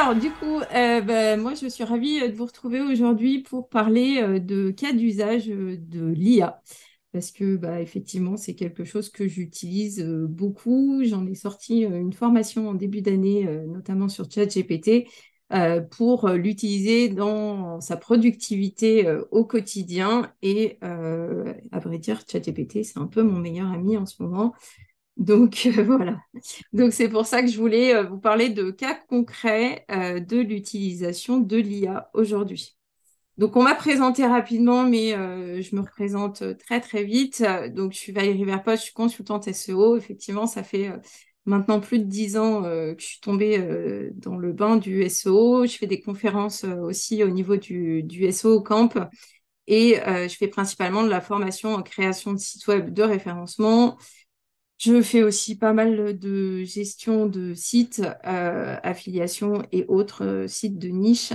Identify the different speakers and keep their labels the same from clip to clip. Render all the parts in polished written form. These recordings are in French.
Speaker 1: Alors, du coup, moi, je suis ravie de vous retrouver aujourd'hui pour parler de cas d'usage de l'IA. Parce que, effectivement, c'est quelque chose que j'utilise beaucoup. J'en ai sorti une formation en début d'année, notamment sur ChatGPT, pour l'utiliser dans sa productivité au quotidien. Et à vrai dire, ChatGPT, c'est un peu mon meilleur ami en ce moment. Donc, voilà. Donc, c'est pour ça que je voulais vous parler de cas concrets de l'utilisation de l'IA aujourd'hui. Donc, on m'a présenté rapidement, mais je me représente très, très vite. Donc, je suis Valérie Verpost, je suis consultante SEO. Effectivement, ça fait maintenant plus de 10 ans que je suis tombée dans le bain du SEO. Je fais des conférences aussi au niveau du SEO Camp. Et je fais principalement de la formation en création de sites web de référencement. Je fais aussi pas mal de gestion de sites, affiliation et autres sites de niche,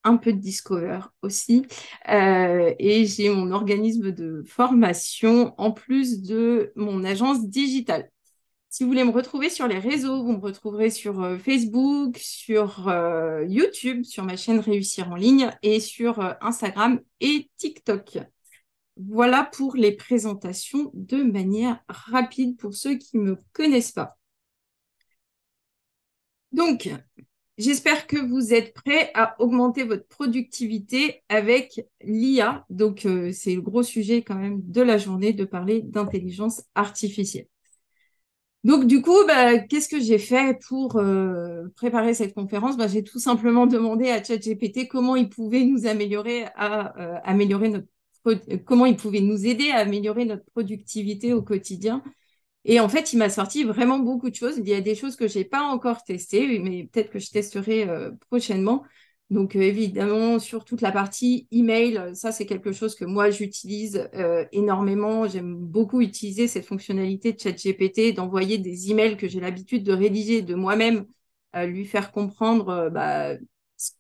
Speaker 1: un peu de Discover aussi. Et j'ai mon organisme de formation en plus de mon agence digitale. Si vous voulez me retrouver sur les réseaux, vous me retrouverez sur Facebook, sur YouTube, sur ma chaîne Réussir en ligne et sur Instagram et TikTok. Voilà pour les présentations de manière rapide pour ceux qui ne me connaissent pas. Donc, j'espère que vous êtes prêts à augmenter votre productivité avec l'IA. Donc, c'est le gros sujet quand même de la journée de parler d'intelligence artificielle. Donc, du coup, qu'est-ce que j'ai fait pour préparer cette conférence? J'ai tout simplement demandé à ChatGPT comment il pouvait nous améliorer à améliorer comment il pouvait nous aider à améliorer notre productivité au quotidien. Et en fait, il m'a sorti vraiment beaucoup de choses. Il y a des choses que je n'ai pas encore testées, mais peut-être que je testerai prochainement. Donc, évidemment, sur toute la partie email, ça, c'est quelque chose que moi, j'utilise énormément. J'aime beaucoup utiliser cette fonctionnalité de ChatGPT, d'envoyer des emails que j'ai l'habitude de rédiger de moi-même, lui faire comprendre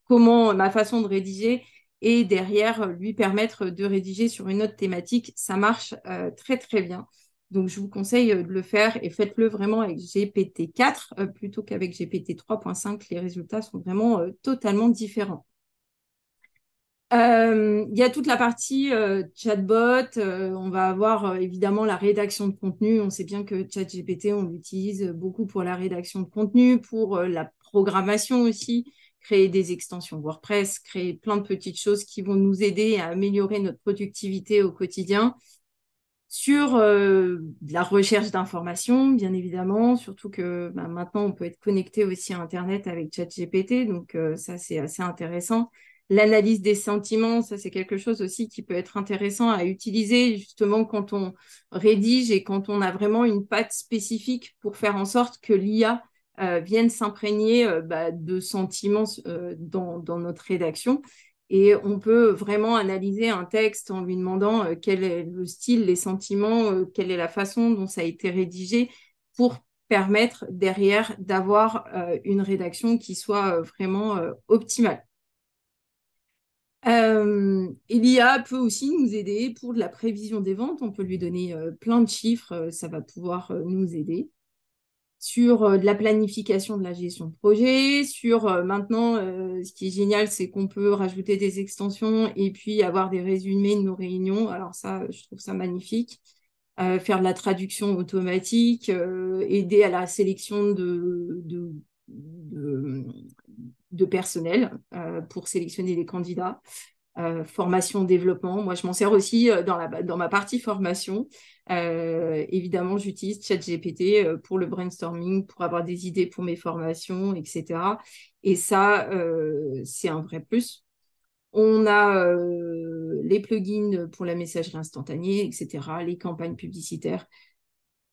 Speaker 1: comment ma façon de rédiger et derrière lui permettre de rédiger sur une autre thématique. Ça marche très, très bien. Donc, je vous conseille de le faire et faites-le vraiment avec GPT-4 plutôt qu'avec GPT 3.5. Les résultats sont vraiment totalement différents. Il y a toute la partie chatbot. On va avoir évidemment la rédaction de contenu. On sait bien que ChatGPT, on l'utilise beaucoup pour la rédaction de contenu, pour la programmation aussi, créer des extensions WordPress, créer plein de petites choses qui vont nous aider à améliorer notre productivité au quotidien sur de la recherche d'informations, bien évidemment, surtout que maintenant, on peut être connecté aussi à Internet avec ChatGPT, donc ça, c'est assez intéressant. L'analyse des sentiments, ça, c'est quelque chose aussi qui peut être intéressant à utiliser justement quand on rédige et quand on a vraiment une patte spécifique pour faire en sorte que l'IA vienne s'imprégner de sentiments dans notre rédaction. Et on peut vraiment analyser un texte en lui demandant quel est le style, les sentiments, quelle est la façon dont ça a été rédigé pour permettre derrière d'avoir une rédaction qui soit vraiment optimale. L'IA peut aussi nous aider pour de la prévision des ventes. On peut lui donner plein de chiffres, ça va pouvoir nous aider sur de la planification de la gestion de projet, sur maintenant, ce qui est génial, c'est qu'on peut rajouter des extensions et puis avoir des résumés de nos réunions. Alors ça, je trouve ça magnifique. Faire de la traduction automatique, aider à la sélection de, de personnel pour sélectionner les candidats. Formation, développement. Moi, je m'en sers aussi dans ma partie formation. Évidemment, j'utilise ChatGPT pour le brainstorming, pour avoir des idées pour mes formations, etc. Et ça, c'est un vrai plus. On a les plugins pour la messagerie instantanée, etc., les campagnes publicitaires.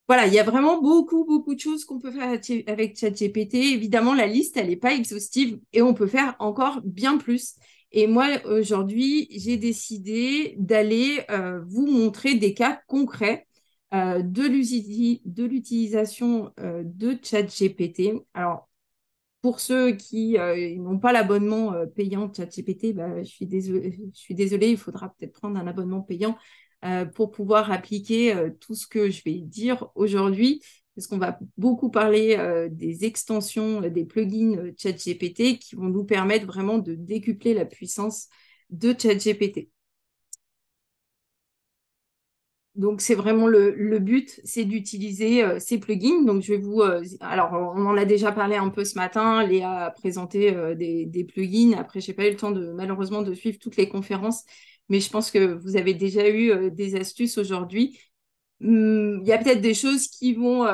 Speaker 1: Voilà, il y a vraiment beaucoup, beaucoup de choses qu'on peut faire avec ChatGPT. Évidemment, la liste, elle n'est pas exhaustive et on peut faire encore bien plus. Et moi, aujourd'hui, j'ai décidé d'aller vous montrer des cas concrets de l'utilisation de ChatGPT. Alors, pour ceux qui n'ont pas l'abonnement payant de ChatGPT, je suis désolée, il faudra peut-être prendre un abonnement payant pour pouvoir appliquer tout ce que je vais dire aujourd'hui. parce qu'on va beaucoup parler des extensions, des plugins ChatGPT qui vont nous permettre vraiment de décupler la puissance de ChatGPT. Donc, c'est vraiment le but, c'est d'utiliser ces plugins. Donc, je vais vous... alors, on en a déjà parlé un peu ce matin. Léa a présenté des plugins. Après, je n'ai pas eu le temps, malheureusement, de suivre toutes les conférences. Mais je pense que vous avez déjà eu des astuces aujourd'hui. Il y a peut-être des choses qui vont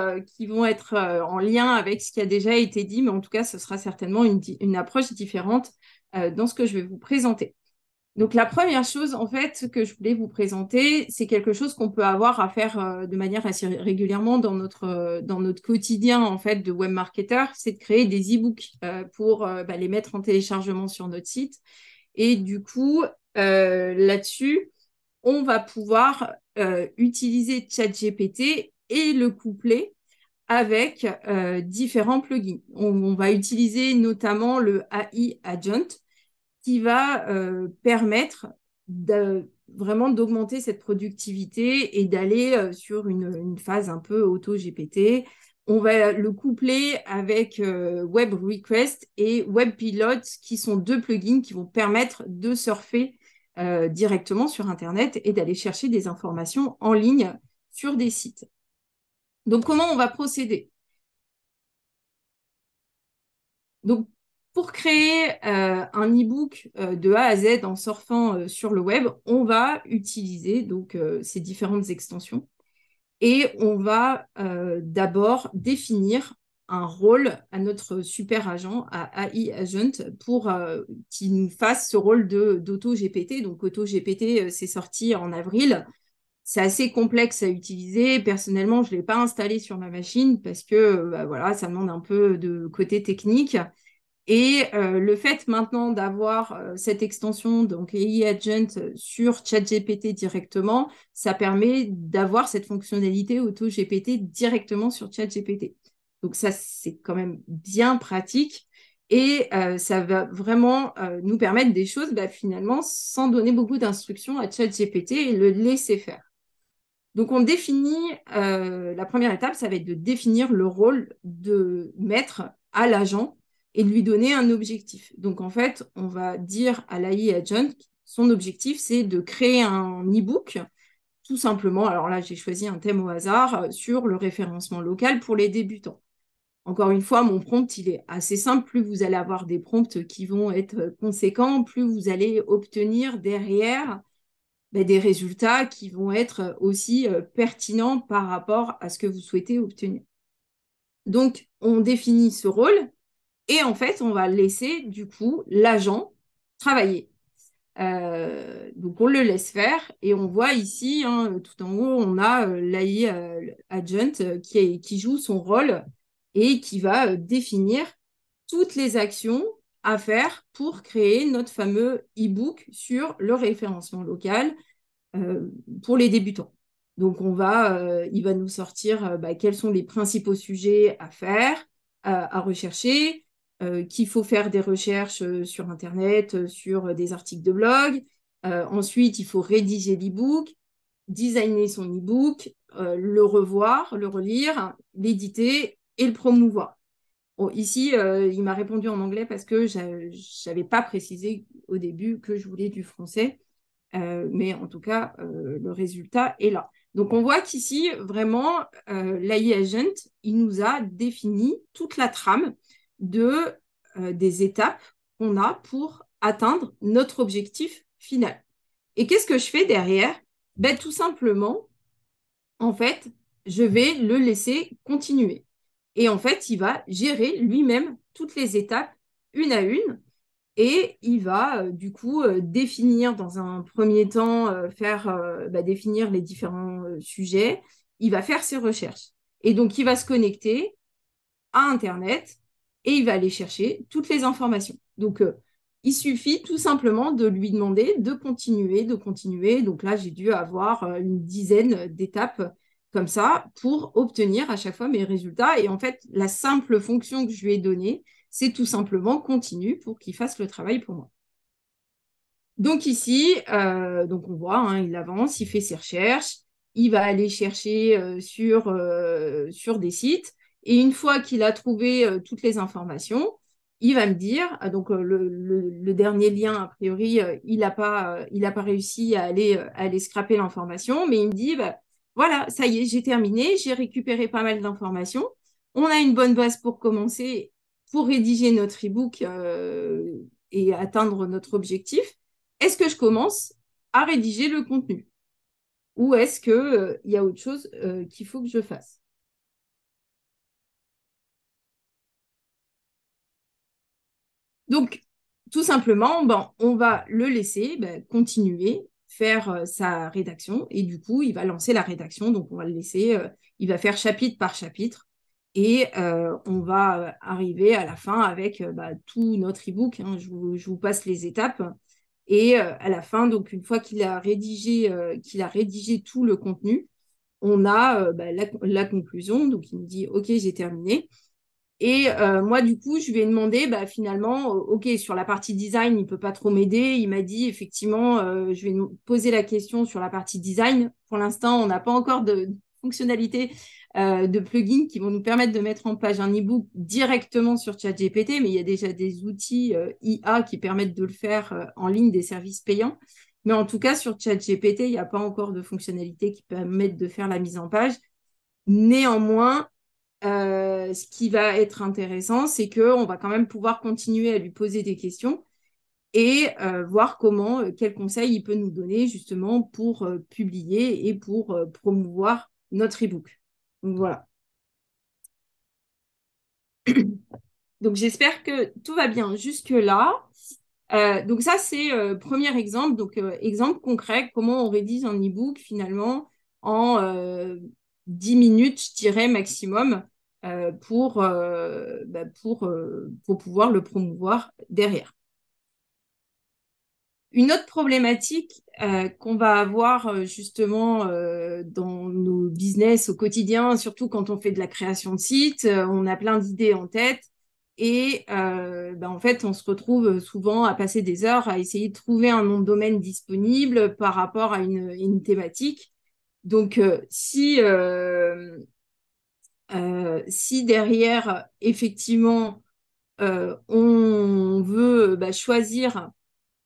Speaker 1: être en lien avec ce qui a déjà été dit. Mais en tout cas, ce sera certainement une approche différente dans ce que je vais vous présenter. Donc, la première chose, en fait, que je voulais vous présenter, c'est quelque chose qu'on peut avoir à faire de manière assez régulièrement dans notre quotidien, en fait, de webmarketer, c'est de créer des e-books pour les mettre en téléchargement sur notre site. Et du coup, là-dessus, on va pouvoir utiliser ChatGPT et le coupler avec différents plugins. On va utiliser notamment le AI Agent qui va permettre vraiment d'augmenter cette productivité et d'aller sur une phase un peu auto-GPT. On va le coupler avec Web Request et Web Pilot, qui sont deux plugins qui vont permettre de surfer directement sur Internet et d'aller chercher des informations en ligne sur des sites. Donc, comment on va procéder? Donc, pour créer un e-book de A à Z en surfant sur le web, on va utiliser donc ces différentes extensions et on va d'abord définir un rôle à notre super agent, à AI Agent, pour qu'il nous fasse ce rôle d'auto-GPT. Donc, auto-GPT, c'est sorti en avril. C'est assez complexe à utiliser. Personnellement, je ne l'ai pas installé sur ma machine parce que voilà, ça demande un peu de côté technique. Et le fait maintenant d'avoir cette extension, donc AI Agent sur ChatGPT directement, ça permet d'avoir cette fonctionnalité auto-GPT directement sur ChatGPT. Donc ça, c'est quand même bien pratique et ça va vraiment nous permettre des choses finalement sans donner beaucoup d'instructions à ChatGPT et le laisser faire. Donc on définit, la première étape, ça va être de définir le rôle de maître à l'agent et de lui donner un objectif. Donc, en fait, on va dire à l'AI Agent, son objectif, c'est de créer un e-book, tout simplement. Alors là, j'ai choisi un thème au hasard sur le référencement local pour les débutants. Encore une fois, mon prompt, il est assez simple. Plus vous allez avoir des prompts qui vont être conséquents, plus vous allez obtenir derrière des résultats qui vont être aussi pertinents par rapport à ce que vous souhaitez obtenir. Donc, on définit ce rôle et en fait, on va laisser du coup l'agent travailler. Donc, on le laisse faire et on voit ici, hein, tout en haut, on a l'AI Agent qui joue son rôle et qui va définir toutes les actions à faire pour créer notre fameux e-book sur le référencement local pour les débutants. Donc, il va nous sortir quels sont les principaux sujets à faire, à rechercher, qu'il faut faire des recherches sur Internet, sur des articles de blog. Ensuite, il faut rédiger l'e-book, designer son e-book, le revoir, le relire, l'éditer et le promouvoir. Bon, ici, il m'a répondu en anglais parce que je n'avais pas précisé au début que je voulais du français. Mais en tout cas, le résultat est là. Donc, on voit qu'ici, vraiment, l'AI Agent, il nous a défini toute la trame des étapes qu'on a pour atteindre notre objectif final. Et qu'est-ce que je fais derrière? Tout simplement, en fait, je vais le laisser continuer. Et en fait, il va gérer lui-même toutes les étapes une à une et il va du coup définir dans un premier temps, définir les différents sujets. Il va faire ses recherches. Et donc, il va se connecter à Internet et il va aller chercher toutes les informations. Donc, il suffit tout simplement de lui demander de continuer, de continuer. Donc là, j'ai dû avoir une dizaine d'étapes comme ça pour obtenir à chaque fois mes résultats. Et en fait, la simple fonction que je lui ai donnée, c'est tout simplement continue pour qu'il fasse le travail pour moi. Donc ici, donc on voit, hein, il avance, il fait ses recherches. il va aller chercher sur des sites. Et une fois qu'il a trouvé toutes les informations, il va me dire, donc le dernier lien, a priori, il a pas réussi à aller scraper l'information, mais il me dit, bah, voilà, ça y est, j'ai terminé, j'ai récupéré pas mal d'informations. On a une bonne base pour commencer, pour rédiger notre e-book et atteindre notre objectif. Est-ce que je commence à rédiger le contenu ou est-ce que il y a autre chose qu'il faut que je fasse? Donc, tout simplement, ben, on va le laisser continuer, faire sa rédaction, et du coup, il va lancer la rédaction. Donc, on va le laisser, il va faire chapitre par chapitre, et on va arriver à la fin avec tout notre e-book. Hein. Je vous passe les étapes. Et à la fin, donc, une fois qu'il a rédigé tout le contenu, on a la conclusion. Donc, il me dit, OK, j'ai terminé. Et moi, du coup, je lui ai demandé, bah, finalement, OK, sur la partie design, il ne peut pas trop m'aider. Il m'a dit, effectivement, je vais poser la question sur la partie design. Pour l'instant, on n'a pas encore de fonctionnalités de plugins qui vont nous permettre de mettre en page un e-book directement sur ChatGPT, mais il y a déjà des outils IA qui permettent de le faire en ligne, des services payants. Mais en tout cas, sur ChatGPT, il n'y a pas encore de fonctionnalités qui permettent de faire la mise en page. Néanmoins, ce qui va être intéressant, c'est qu'on va quand même pouvoir continuer à lui poser des questions et voir quels conseils il peut nous donner justement pour publier et pour promouvoir notre e-book. Donc voilà. Donc j'espère que tout va bien jusque-là. Donc ça, c'est premier exemple. Donc exemple concret, comment on rédige un e-book finalement en 10 minutes, je dirais maximum, pour pouvoir le promouvoir derrière. Une autre problématique qu'on va avoir justement dans nos business au quotidien, surtout quand on fait de la création de sites, on a plein d'idées en tête et en fait, on se retrouve souvent à passer des heures à essayer de trouver un nom de domaine disponible par rapport à une thématique. Donc, si derrière, effectivement, on veut choisir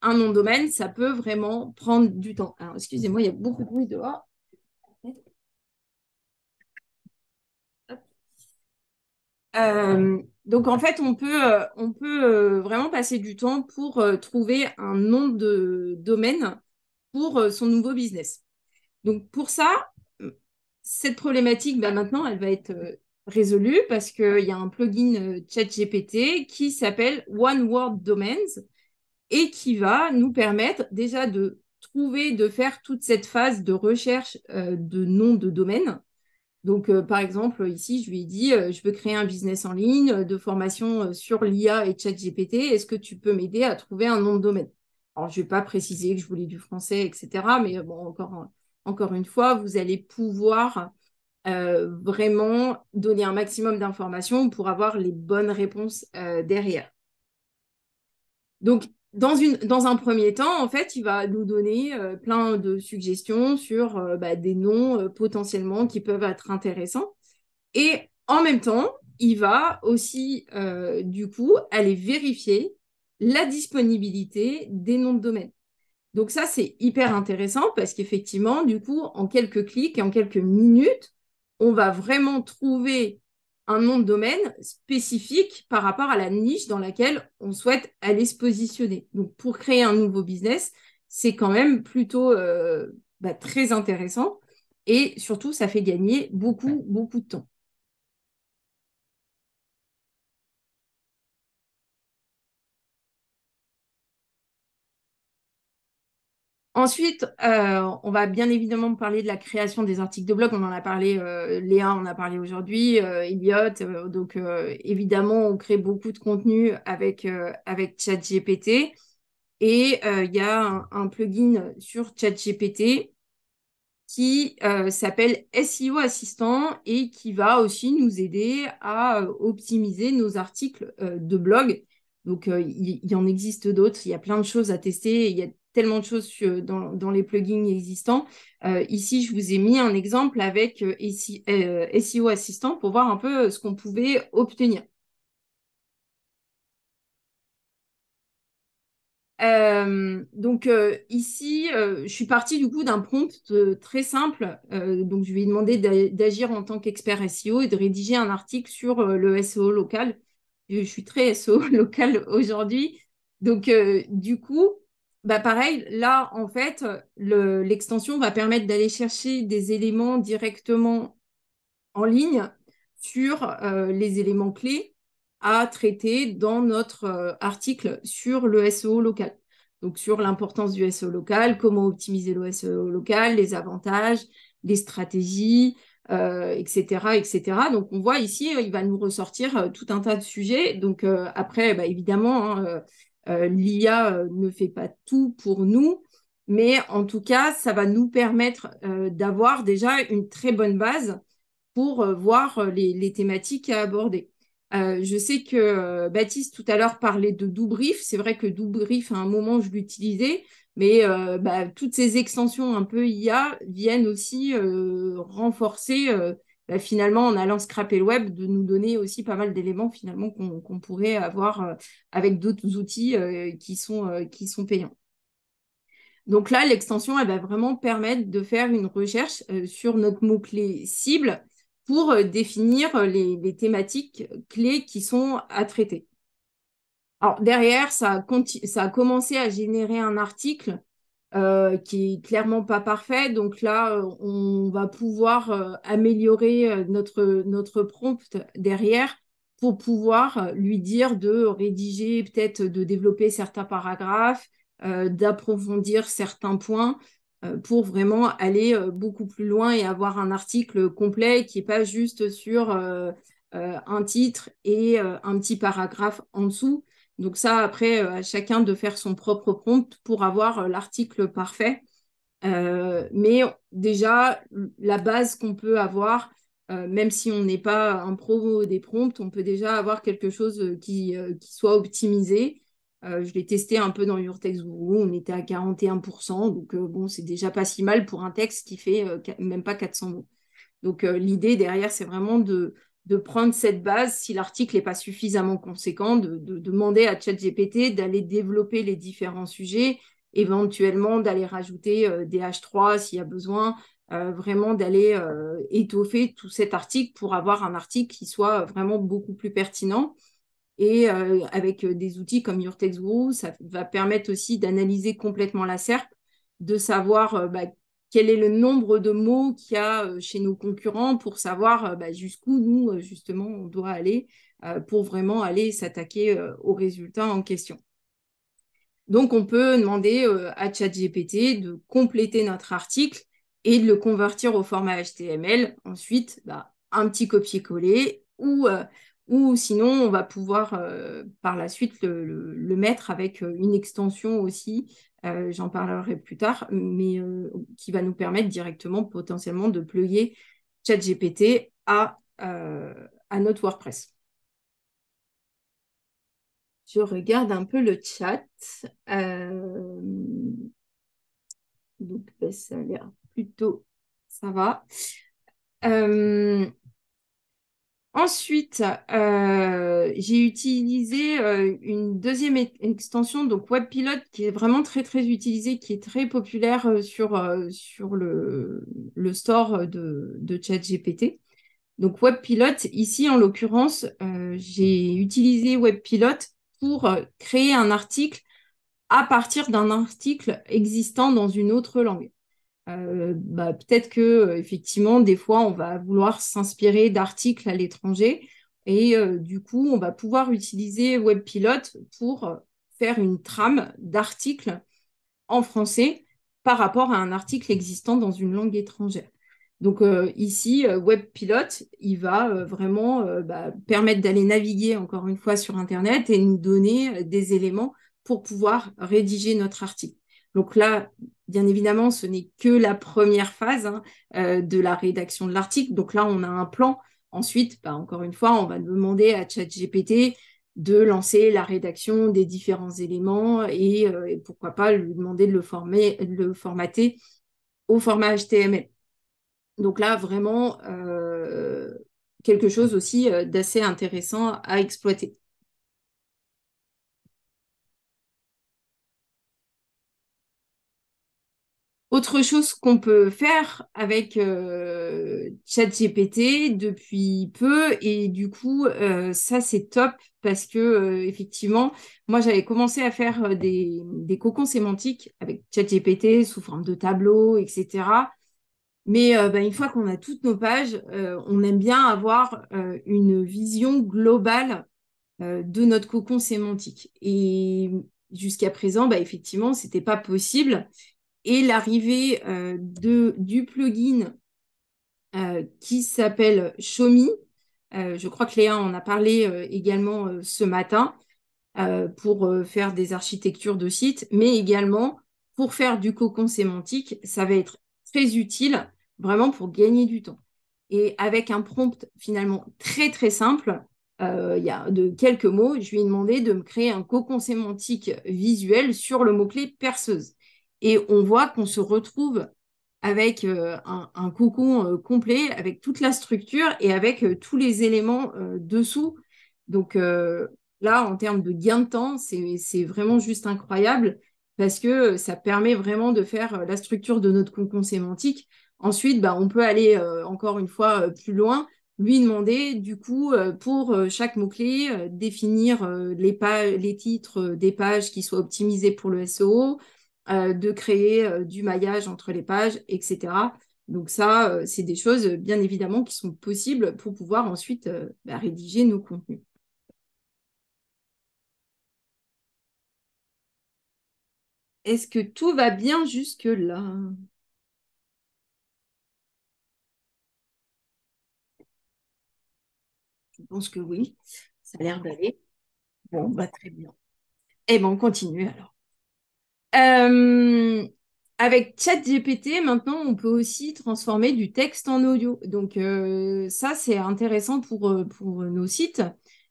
Speaker 1: un nom de domaine, ça peut vraiment prendre du temps. Alors, excusez-moi, il y a beaucoup de bruit dehors. Donc, en fait, on peut vraiment passer du temps pour trouver un nom de domaine pour son nouveau business. Donc, pour ça, cette problématique, maintenant, elle va être résolue parce qu'il y a un plugin ChatGPT qui s'appelle One Word Domains et qui va nous permettre déjà de trouver, de faire toute cette phase de recherche de noms de domaine. Donc, par exemple, ici, je lui ai dit, je veux créer un business en ligne de formation sur l'IA et ChatGPT. Est-ce que tu peux m'aider à trouver un nom de domaine? Alors, je ne vais pas préciser que je voulais du français, etc. Mais bon, encore une fois, vous allez pouvoir vraiment donner un maximum d'informations pour avoir les bonnes réponses derrière. Donc, dans un premier temps, en fait, il va nous donner plein de suggestions sur des noms potentiellement qui peuvent être intéressants. Et en même temps, il va aussi, du coup, aller vérifier la disponibilité des noms de domaine. Donc ça, c'est hyper intéressant parce qu'effectivement, du coup, en quelques clics et en quelques minutes, on va vraiment trouver un nom de domaine spécifique par rapport à la niche dans laquelle on souhaite aller se positionner. Donc pour créer un nouveau business, c'est quand même plutôt très intéressant et surtout, ça fait gagner beaucoup, beaucoup de temps. Ensuite, on va bien évidemment parler de la création des articles de blog. On en a parlé, Léa en a parlé aujourd'hui, Elliot. Donc, évidemment, on crée beaucoup de contenu avec ChatGPT. Et il y a un plugin sur ChatGPT qui s'appelle SEO Assistant et qui va aussi nous aider à optimiser nos articles de blog. Donc, il y en existe d'autres. Il y a plein de choses à tester. Il y a tellement de choses dans les plugins existants. Ici, je vous ai mis un exemple avec SEO Assistant pour voir un peu ce qu'on pouvait obtenir. Ici, je suis partie du coup d'un prompt très simple. Donc, je lui ai demandé d'agir en tant qu'expert SEO et de rédiger un article sur le SEO local. Je suis très SEO local aujourd'hui. Donc, du coup, bah, pareil, là, en fait, l'extension va permettre d'aller chercher des éléments directement en ligne sur les éléments clés à traiter dans notre article sur le SEO local. Donc, sur l'importance du SEO local, comment optimiser le SEO local, les avantages, les stratégies, etc., etc. Donc, on voit ici, il va nous ressortir tout un tas de sujets. Donc, après, bah, évidemment, hein, l'IA ne fait pas tout pour nous, mais en tout cas, ça va nous permettre d'avoir déjà une très bonne base pour voir les thématiques à aborder. Je sais que Baptiste tout à l'heure parlait de Dobrief. C'est vrai que Dobrief, à un moment, je l'utilisais, mais bah, toutes ces extensions un peu IA viennent aussi renforcer, bah, finalement, en allant scraper le web, de nous donner aussi pas mal d'éléments finalement qu'on pourrait avoir avec d'autres outils qui sont payants. Donc là, l'extension, elle va vraiment permettre de faire une recherche sur notre mot-clé cible pour définir les thématiques clés qui sont à traiter. Alors derrière, ça a commencé à générer un article qui est clairement pas parfait. Donc là, on va pouvoir améliorer notre prompt derrière pour pouvoir lui dire de rédiger, peut-être de développer certains paragraphes, d'approfondir certains points pour vraiment aller beaucoup plus loin et avoir un article complet qui n'est pas juste sur un titre et un petit paragraphe en dessous. Donc ça, après, à chacun de faire son propre prompt pour avoir l'article parfait. Mais déjà, la base qu'on peut avoir, même si on n'est pas un pro des prompts, on peut déjà avoir quelque chose qui soit optimisé. Je l'ai testé un peu dans Your Text Guru, on était à 41%, donc bon, c'est déjà pas si mal pour un texte qui fait même pas 400 mots. Donc, l'idée derrière, c'est vraiment de prendre cette base, si l'article n'est pas suffisamment conséquent, de demander à ChatGPT d'aller développer les différents sujets, éventuellement d'aller rajouter des H3 s'il y a besoin, vraiment d'aller étoffer tout cet article pour avoir un article qui soit vraiment beaucoup plus pertinent. Et avec des outils comme Your Text Guru, ça va permettre aussi d'analyser complètement la SERP, de savoir bah, quel est le nombre de mots qu'il y a chez nos concurrents pour savoir bah, jusqu'où nous, justement, on doit aller pour vraiment aller s'attaquer aux résultats en question. Donc, on peut demander à ChatGPT de compléter notre article et de le convertir au format HTML. Ensuite, bah, un petit copier-coller ou sinon, on va pouvoir par la suite le mettre avec une extension aussi, j'en parlerai plus tard, mais qui va nous permettre directement potentiellement de plugger ChatGPT à notre WordPress. Je regarde un peu le chat. Donc, ça a l'air plutôt... Ça va. Ensuite, j'ai utilisé une deuxième extension, donc WebPilot, qui est vraiment très, très utilisée, qui est très populaire sur le store de ChatGPT. Donc, WebPilot, ici, en l'occurrence, j'ai utilisé WebPilot pour créer un article à partir d'un article existant dans une autre langue. Bah, peut-être que effectivement, des fois, on va vouloir s'inspirer d'articles à l'étranger et du coup, on va pouvoir utiliser WebPilot pour faire une trame d'articles en français par rapport à un article existant dans une langue étrangère. Donc ici, WebPilot, il va vraiment bah, permettre d'aller naviguer encore une fois sur Internet et nous donner des éléments pour pouvoir rédiger notre article. Donc là, bien évidemment, ce n'est que la première phase hein, de la rédaction de l'article. Donc là, on a un plan. Ensuite, bah, encore une fois, on va demander à ChatGPT de lancer la rédaction des différents éléments et pourquoi pas lui demander de le formater au format HTML. Donc là, vraiment, quelque chose aussi d'assez intéressant à exploiter. Autre chose qu'on peut faire avec ChatGPT depuis peu, et du coup, ça c'est top parce que effectivement, moi j'avais commencé à faire des cocons sémantiques avec ChatGPT sous forme de tableau, etc. Mais bah, une fois qu'on a toutes nos pages, on aime bien avoir une vision globale de notre cocon sémantique. Et jusqu'à présent, bah, effectivement, c'était pas possible. Et l'arrivée du plugin qui s'appelle Shomi, je crois que Léa en a parlé également ce matin, pour faire des architectures de sites, mais également pour faire du cocon sémantique, ça va être très utile vraiment pour gagner du temps. Et avec un prompt finalement très très simple, il y a de quelques mots, je lui ai demandé de me créer un cocon sémantique visuel sur le mot-clé perceuse. Et on voit qu'on se retrouve avec un cocon complet, avec toute la structure et avec tous les éléments dessous. Donc là, en termes de gain de temps, c'est vraiment juste incroyable parce que ça permet vraiment de faire la structure de notre cocon sémantique. Ensuite, bah, on peut aller encore une fois plus loin, lui demander du coup pour chaque mot-clé, définir les titres des pages qui soient optimisés pour le SEO, de créer du maillage entre les pages, etc. Donc ça, c'est des choses bien évidemment qui sont possibles pour pouvoir ensuite bah, rédiger nos contenus. Est-ce que tout va bien jusque-là? Je pense que oui, ça a l'air d'aller. Bon, bah, très bien. Eh ben, on continue alors. Euh, Avec ChatGPT, maintenant, on peut aussi transformer du texte en audio. Donc, ça, c'est intéressant pour nos sites.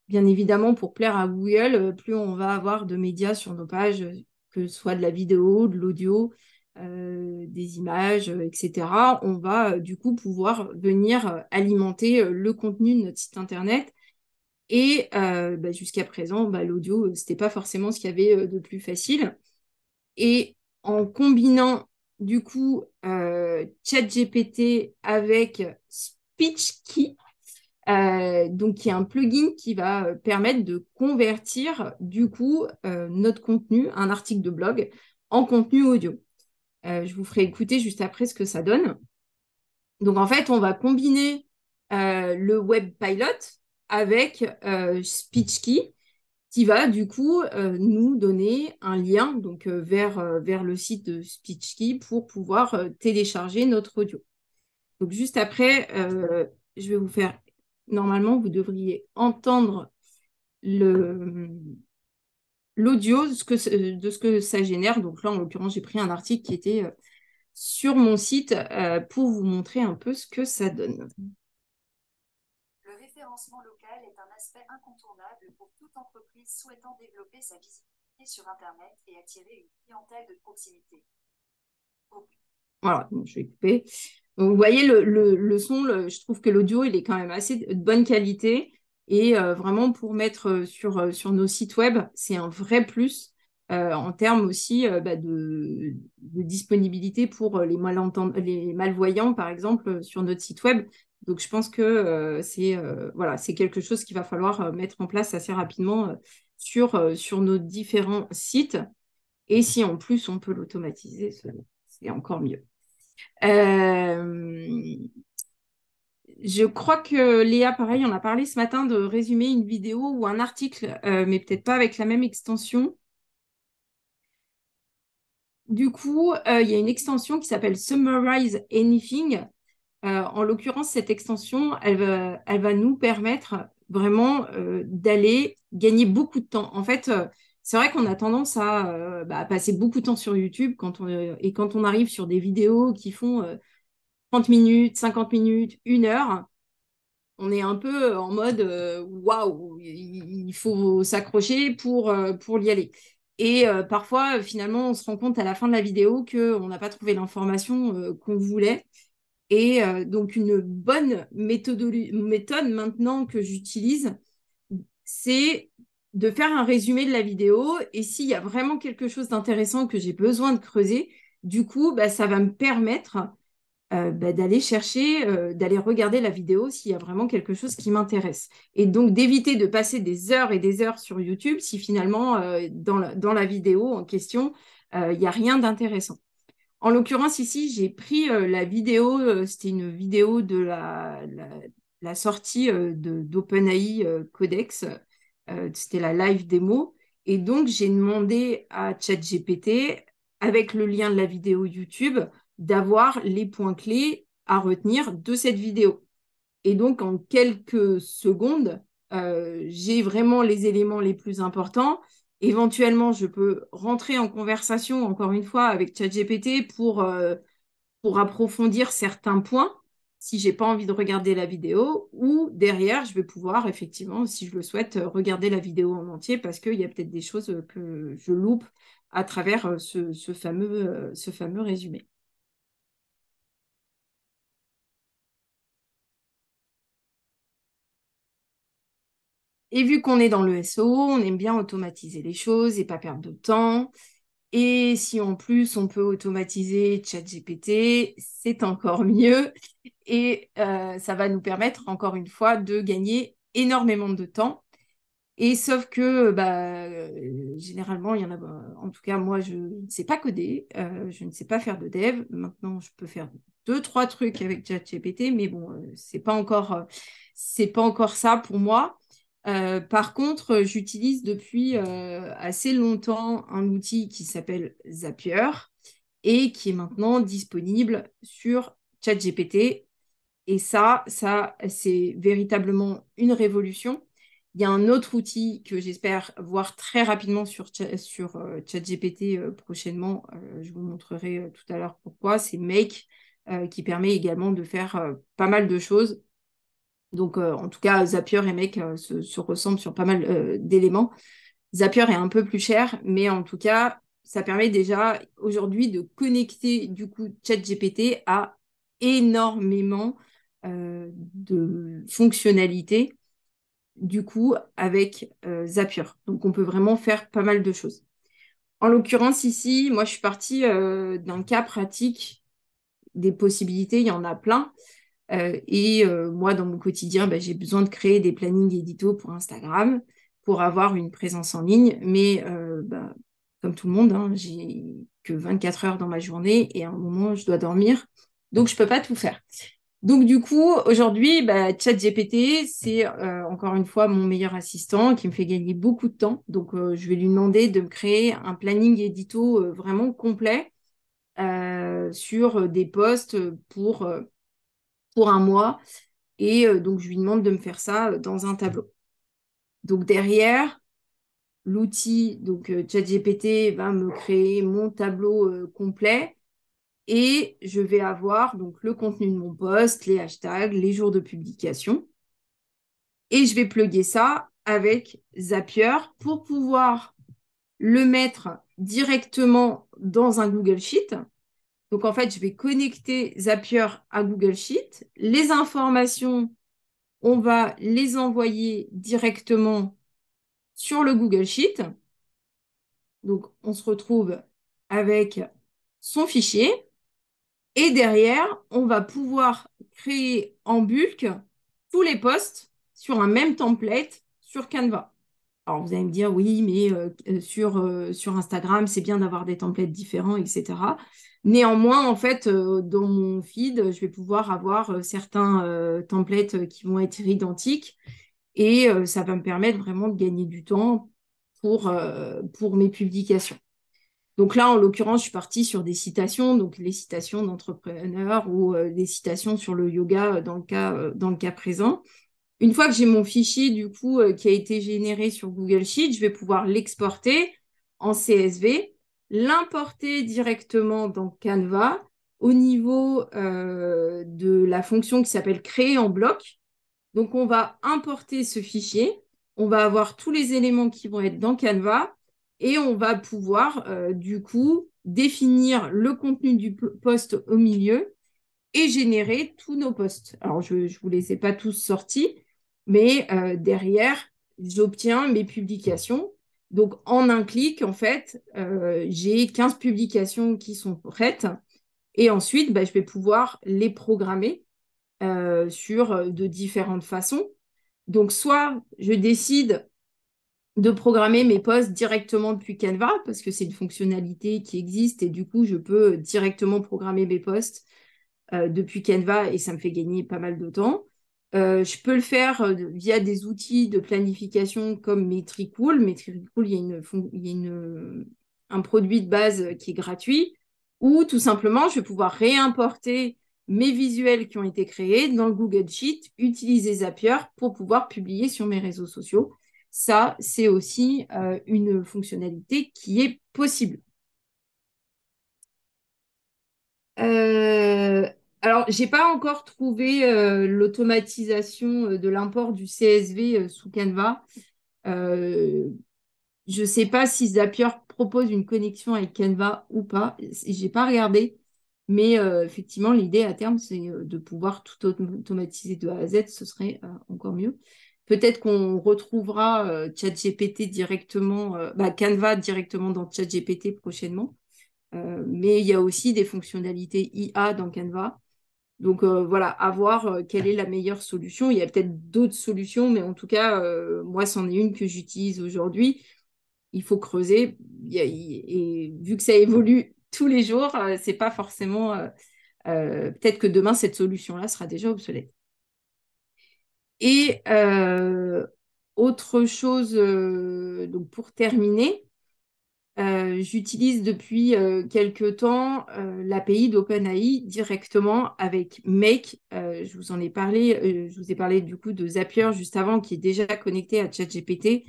Speaker 1: Bien évidemment, pour plaire à Google, plus on va avoir de médias sur nos pages, que ce soit de la vidéo, de l'audio, des images, etc., on va du coup pouvoir venir alimenter le contenu de notre site Internet. Et bah, jusqu'à présent, bah, l'audio, c'était pas forcément ce qu'il y avait de plus facile. Et en combinant du coup ChatGPT avec SpeechKey, donc qui est un plugin qui va permettre de convertir du coup notre contenu, un article de blog, en contenu audio. Je vous ferai écouter juste après ce que ça donne. Donc en fait, on va combiner le Web Pilot avec SpeechKey qui va du coup nous donner un lien donc vers le site de SpeechKey pour pouvoir télécharger notre audio. Donc juste après, je vais vous faire. Normalement, vous devriez entendre le l'audio de ce que ça génère. Donc là, en l'occurrence, j'ai pris un article qui était sur mon site pour vous montrer un peu ce que ça donne.
Speaker 2: Le référencement local est un aspect incontournable pour toute entreprise souhaitant développer sa visibilité sur Internet et attirer une clientèle de proximité.
Speaker 1: Voilà, donc je vais couper. Donc, vous voyez le son, je trouve que l'audio, il est quand même assez de bonne qualité. Et vraiment, pour mettre sur nos sites web, c'est un vrai plus en termes aussi bah, de disponibilité pour les malvoyants, par exemple, sur notre site web. Donc, je pense que c'est voilà, c'est quelque chose qu'il va falloir mettre en place assez rapidement sur nos différents sites. Et si en plus on peut l'automatiser, c'est encore mieux. Euh, je crois que Léa, pareil, on a parlé ce matin de résumer une vidéo ou un article, mais peut-être pas avec la même extension. Du coup, il y a une extension qui s'appelle Summarize Anything. En l'occurrence, cette extension, elle va nous permettre vraiment d'aller gagner beaucoup de temps. En fait, c'est vrai qu'on a tendance à bah, passer beaucoup de temps sur YouTube et quand on arrive sur des vidéos qui font 30 minutes, 50 minutes, 1 heure, on est un peu en mode waouh, il faut s'accrocher pour y aller. Et parfois, finalement, on se rend compte à la fin de la vidéo qu'on n'a pas trouvé l'information qu'on voulait. Et donc, une bonne méthode maintenant que j'utilise, c'est de faire un résumé de la vidéo. Et s'il y a vraiment quelque chose d'intéressant que j'ai besoin de creuser, du coup, bah, ça va me permettre bah, d'aller chercher, d'aller regarder la vidéo s'il y a vraiment quelque chose qui m'intéresse. Et donc d'éviter de passer des heures et des heures sur YouTube si finalement, dans la vidéo en question, il n'y a rien d'intéressant. En l'occurrence, ici, j'ai pris la vidéo, c'était une vidéo de la sortie d'OpenAI Codex, c'était la live démo. Et donc, j'ai demandé à ChatGPT, avec le lien de la vidéo YouTube, d'avoir les points clés à retenir de cette vidéo. Et donc, en quelques secondes, j'ai vraiment les éléments les plus importants. Éventuellement, je peux rentrer en conversation, encore une fois, avec ChatGPT pour approfondir certains points si j'ai pas envie de regarder la vidéo. Ou derrière, je vais pouvoir, effectivement, si je le souhaite, regarder la vidéo en entier parce qu'il y a peut-être des choses que je loupe à travers ce fameux résumé. Et vu qu'on est dans le SEO, on aime bien automatiser les choses et pas perdre de temps. Et si en plus on peut automatiser ChatGPT, c'est encore mieux. Et ça va nous permettre encore une fois de gagner énormément de temps. Et sauf que bah, généralement, il y en a, en tout cas, moi, je ne sais pas coder, je ne sais pas faire de dev. Maintenant, je peux faire deux, trois trucs avec ChatGPT, mais bon, c'est pas encore ça pour moi. Par contre, j'utilise depuis assez longtemps un outil qui s'appelle Zapier et qui est maintenant disponible sur ChatGPT. Et ça, c'est véritablement une révolution. Il y a un autre outil que j'espère voir très rapidement sur ChatGPT prochainement. Je vous montrerai tout à l'heure pourquoi. C'est Make, qui permet également de faire pas mal de choses. Donc, en tout cas, Zapier et Make se ressemblent sur pas mal d'éléments. Zapier est un peu plus cher, mais en tout cas, ça permet déjà aujourd'hui de connecter du coup ChatGPT à énormément de fonctionnalités du coup avec Zapier. Donc on peut vraiment faire pas mal de choses. En l'occurrence ici, moi je suis partie d'un cas pratique, des possibilités, il y en a plein. Moi, dans mon quotidien, bah, j'ai besoin de créer des plannings édito pour Instagram, pour avoir une présence en ligne. Mais bah, comme tout le monde, hein, j'ai que 24 heures dans ma journée et à un moment, je dois dormir. Donc, je peux pas tout faire. Donc, du coup, aujourd'hui, bah, ChatGPT, c'est encore une fois mon meilleur assistant qui me fait gagner beaucoup de temps. Donc, je vais lui demander de me créer un planning édito vraiment complet sur des posts pour un mois. Et donc, je lui demande de me faire ça dans un tableau. Donc, derrière, l'outil, donc ChatGPT va me créer mon tableau complet et je vais avoir donc le contenu de mon post, les hashtags, les jours de publication. Et je vais plugger ça avec Zapier pour pouvoir le mettre directement dans un Google Sheet. Donc, en fait, je vais connecter Zapier à Google Sheet. Les informations, on va les envoyer directement sur le Google Sheet. Donc, on se retrouve avec son fichier. Et derrière, on va pouvoir créer en bulk tous les posts sur un même template sur Canva. Alors, vous allez me dire, oui, mais sur Instagram, c'est bien d'avoir des templates différents, etc. Néanmoins, en fait, dans mon feed, je vais pouvoir avoir certains templates qui vont être identiques et ça va me permettre vraiment de gagner du temps pour mes publications. Donc là, en l'occurrence, je suis partie sur des citations, donc les citations d'entrepreneurs ou des citations sur le yoga dans le cas présent. Une fois que j'ai mon fichier du coup qui a été généré sur Google Sheet, je vais pouvoir l'exporter en CSV, l'importer directement dans Canva au niveau de la fonction qui s'appelle créer en bloc. Donc, on va importer ce fichier. On va avoir tous les éléments qui vont être dans Canva et on va pouvoir, du coup, définir le contenu du post au milieu et générer tous nos posts. Alors, je ne vous les ai pas tous sortis, mais derrière, j'obtiens mes publications. Donc, en un clic, en fait, j'ai 15 publications qui sont prêtes. Et ensuite, bah, je vais pouvoir les programmer de différentes façons. Donc, soit je décide de programmer mes posts directement depuis Canva, parce que c'est une fonctionnalité qui existe et du coup, je peux directement programmer mes posts depuis Canva et ça me fait gagner pas mal de temps. Je peux le faire via des outils de planification comme Metricool. Metricool, il y a un produit de base qui est gratuit ou tout simplement, je vais pouvoir réimporter mes visuels qui ont été créés dans le Google Sheet, utiliser Zapier pour pouvoir publier sur mes réseaux sociaux. Ça, c'est aussi une fonctionnalité qui est possible. Euh, alors, j'ai pas encore trouvé l'automatisation de l'import du CSV sous Canva. Euh, je sais pas si Zapier propose une connexion avec Canva ou pas. J'ai pas regardé, mais effectivement, l'idée à terme, c'est de pouvoir tout automatiser de A à Z. Ce serait encore mieux. Peut-être qu'on retrouvera ChatGPT directement, Canva directement dans ChatGPT prochainement. Mais il y a aussi des fonctionnalités IA dans Canva. Donc voilà, à voir quelle est la meilleure solution. Il y a peut-être d'autres solutions, mais en tout cas, moi, c'en est une que j'utilise aujourd'hui. Il faut creuser. Et vu que ça évolue tous les jours, c'est pas forcément. Peut-être que demain, cette solution-là sera déjà obsolète. Et autre chose, donc pour terminer, j'utilise depuis quelque temps l'API d'OpenAI directement avec Make. Je vous en ai parlé, je vous ai parlé du coup de Zapier juste avant, qui est déjà connecté à ChatGPT.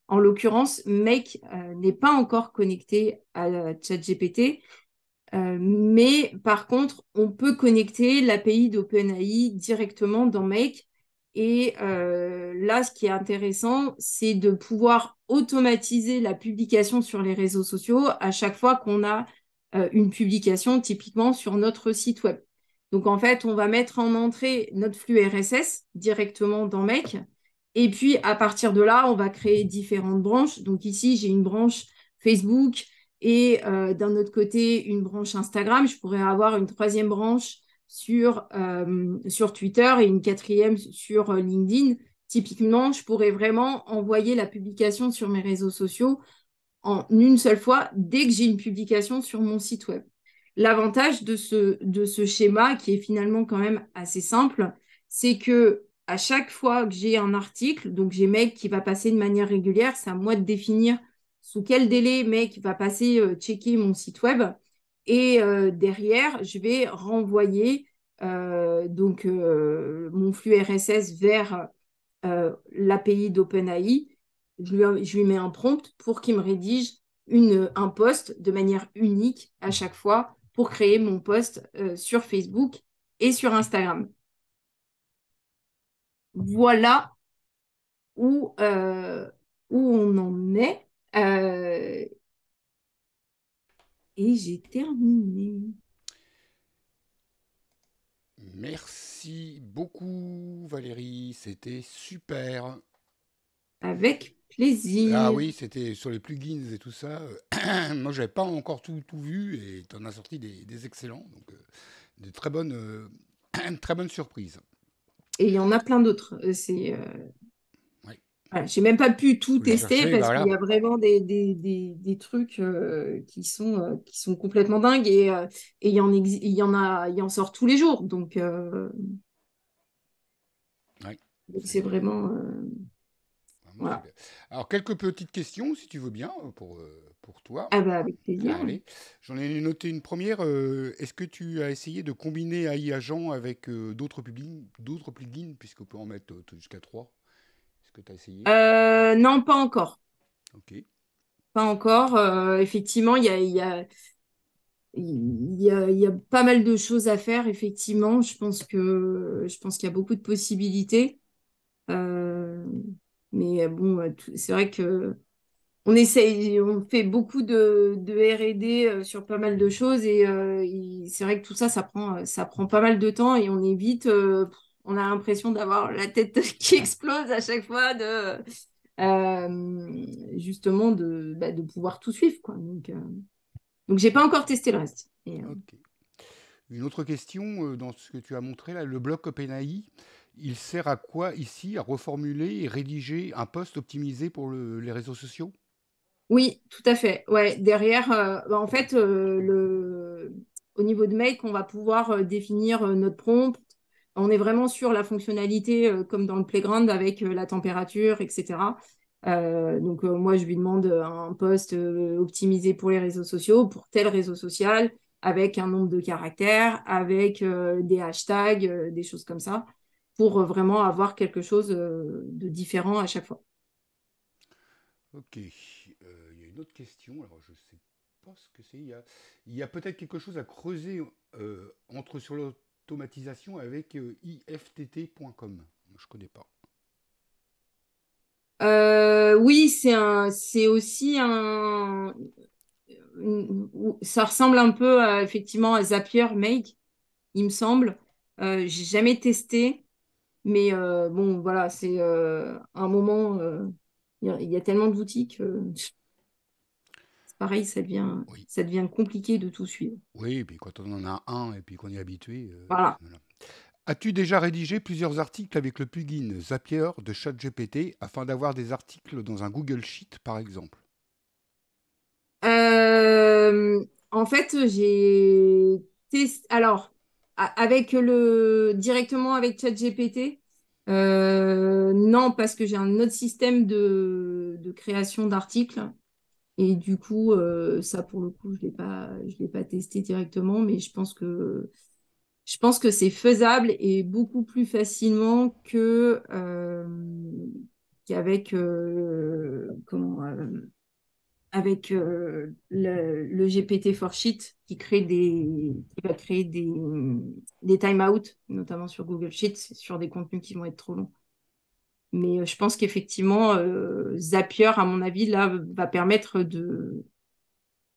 Speaker 1: En l'occurrence, Make n'est pas encore connecté à ChatGPT, mais par contre, on peut connecter l'API d'OpenAI directement dans Make. Et là, ce qui est intéressant, c'est de pouvoir automatiser la publication sur les réseaux sociaux à chaque fois qu'on a une publication, typiquement sur notre site web. Donc, en fait, on va mettre en entrée notre flux RSS directement dans Make. Et puis, à partir de là, on va créer différentes branches. Donc, ici, j'ai une branche Facebook et d'un autre côté, une branche Instagram. Je pourrais avoir une troisième branche sur Twitter et une quatrième sur LinkedIn. Typiquement, je pourrais vraiment envoyer la publication sur mes réseaux sociaux en une seule fois dès que j'ai une publication sur mon site web. L'avantage de ce schéma, qui est finalement quand même assez simple, c'est que à chaque fois que j'ai un article, donc j'ai Meg qui va passer de manière régulière, c'est à moi de définir sous quel délai Meg va passer checker mon site web. Et derrière, je vais renvoyer mon flux RSS vers l'API d'OpenAI. Je lui mets un prompt pour qu'il me rédige un post de manière unique à chaque fois pour créer mon post sur Facebook et sur Instagram. Voilà où, où on en est. Et j'ai terminé.
Speaker 3: Merci beaucoup Valérie, c'était super.
Speaker 1: Avec
Speaker 3: Ah
Speaker 1: plaisir.
Speaker 3: oui, c'était sur les plugins et tout ça. Moi, j'avais pas encore tout vu et tu en as sorti des excellents, donc des très bonnes surprises.
Speaker 1: Et il y en a plein d'autres.
Speaker 3: Ouais.
Speaker 1: Voilà, j'ai même pas pu tout
Speaker 3: Faut les
Speaker 1: tester
Speaker 3: chercher, bah
Speaker 1: parce qu'il
Speaker 3: voilà.
Speaker 1: y a vraiment des trucs qui sont complètement dingues et il y en sort tous les jours.
Speaker 3: Ouais,
Speaker 1: Donc c'est
Speaker 3: c'est
Speaker 1: vraiment
Speaker 3: vraiment
Speaker 1: voilà.
Speaker 3: super. Alors, quelques petites questions, si tu veux bien, pour toi.
Speaker 1: Ah bah avec plaisir.
Speaker 3: Allez, j'en ai noté une première. Est-ce que tu as essayé de combiner AI Agent avec d'autres plugins, puisqu'on peut en mettre jusqu'à 3? Est-ce que tu as essayé?
Speaker 1: Non, pas encore.
Speaker 3: Ok.
Speaker 1: Pas encore. Effectivement, il y a pas mal de choses à faire, effectivement. Je pense qu'il y a beaucoup de possibilités. Euh, mais bon, c'est vrai que on essaye, on fait beaucoup de R&D sur pas mal de choses et c'est vrai que tout ça, ça prend pas mal de temps et on est vite, on a l'impression d'avoir la tête qui explose à chaque fois justement de pouvoir tout suivre, quoi. Donc j'ai pas encore testé le reste.
Speaker 3: Ok. Une autre question dans ce que tu as montré là, le bloc OpenAI, il sert à quoi ici? À reformuler et rédiger un post optimisé pour les réseaux sociaux?
Speaker 1: Oui, tout à fait. Ouais, derrière, en fait, au niveau de Make, on va pouvoir définir notre prompt. On est vraiment sur la fonctionnalité comme dans le playground avec la température, etc. Donc, moi, je lui demande un post optimisé pour les réseaux sociaux, pour tel réseau social, avec un nombre de caractères, avec des hashtags, des choses comme ça, pour vraiment avoir quelque chose de différent à chaque fois.
Speaker 3: Ok. Il y a une autre question. Alors, je sais pas ce que c'est. Il y a peut-être quelque chose à creuser entre sur l'automatisation avec iftt.com. Je connais pas.
Speaker 1: Oui, c'est aussi ça ressemble un peu effectivement à Zapier Make, il me semble. J'ai jamais testé, mais bon, voilà, c'est un moment, il y a tellement d'outils que c'est pareil,
Speaker 3: Oui.
Speaker 1: ça devient compliqué de tout suivre.
Speaker 3: Oui, et puis quand on en a un et puis qu'on est habitué.
Speaker 1: Voilà.
Speaker 3: Voilà. As-tu déjà rédigé plusieurs articles avec le plugin Zapier de ChatGPT afin d'avoir des articles dans un Google Sheet, par exemple?
Speaker 1: En fait, j'ai testé. Alors, directement avec ChatGPT, non, parce que j'ai un autre système de création d'articles. Et du coup, ça, pour le coup, je l'ai pas testé directement, mais je pense que c'est faisable et beaucoup plus facilement qu'avec avec le GPT for Sheet qui va créer des time-out, notamment sur Google Sheets, sur des contenus qui vont être trop longs. Mais je pense qu'effectivement, Zapier, à mon avis, là, va permettre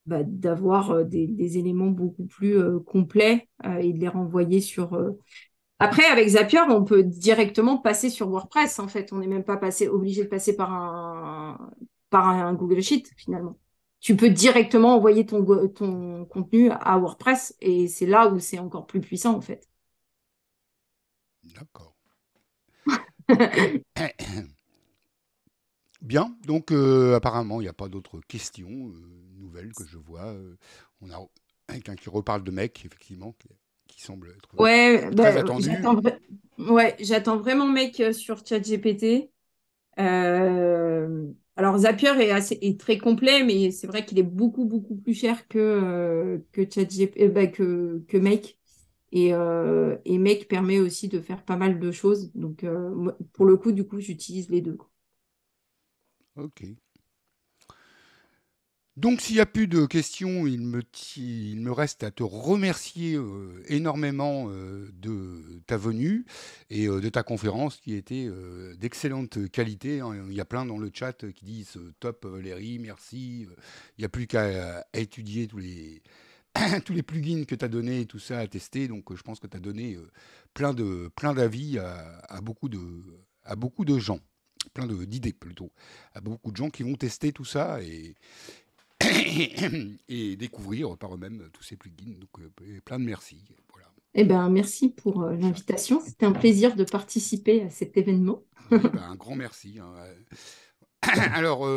Speaker 1: d'avoir des éléments beaucoup plus complets et de les renvoyer sur. Après, avec Zapier, on peut directement passer sur WordPress, en fait. On n'est même pas obligé de passer par un Google Sheet, finalement. Tu peux directement envoyer ton contenu à WordPress et c'est là où c'est encore plus puissant, en fait.
Speaker 3: D'accord. Bien, donc apparemment, il n'y a pas d'autres questions nouvelles que je vois. On a quelqu'un qui reparle de mec, effectivement, qui semble être
Speaker 1: Ouais,
Speaker 3: très
Speaker 1: ben,
Speaker 3: attendu.
Speaker 1: ouais, j'attends vraiment mec sur ChatGPT. Alors Zapier est très complet, mais c'est vrai qu'il est beaucoup plus cher que ChatGPT, que Make. Et Make permet aussi de faire pas mal de choses. Donc pour le coup, du coup, j'utilise les deux.
Speaker 3: Ok. Donc, s'il n'y a plus de questions, il me reste à te remercier énormément de ta venue et de ta conférence qui était d'excellente qualité, hein. Il y a plein dans le chat qui disent top Valérie, merci. Il n'y a plus qu'à étudier tous les plugins que tu as donnés et tout ça à tester. Donc, je pense que tu as donné plein d'avis à beaucoup de gens, d'idées plutôt, à beaucoup de gens qui vont tester tout ça et découvrir par eux-mêmes tous ces plugins. Donc, plein de merci. Voilà.
Speaker 1: Eh ben, merci pour
Speaker 3: Chat.
Speaker 1: l'invitation. C'était un plaisir de participer à cet événement.
Speaker 3: Oui, bah, un grand merci, hein. Alors,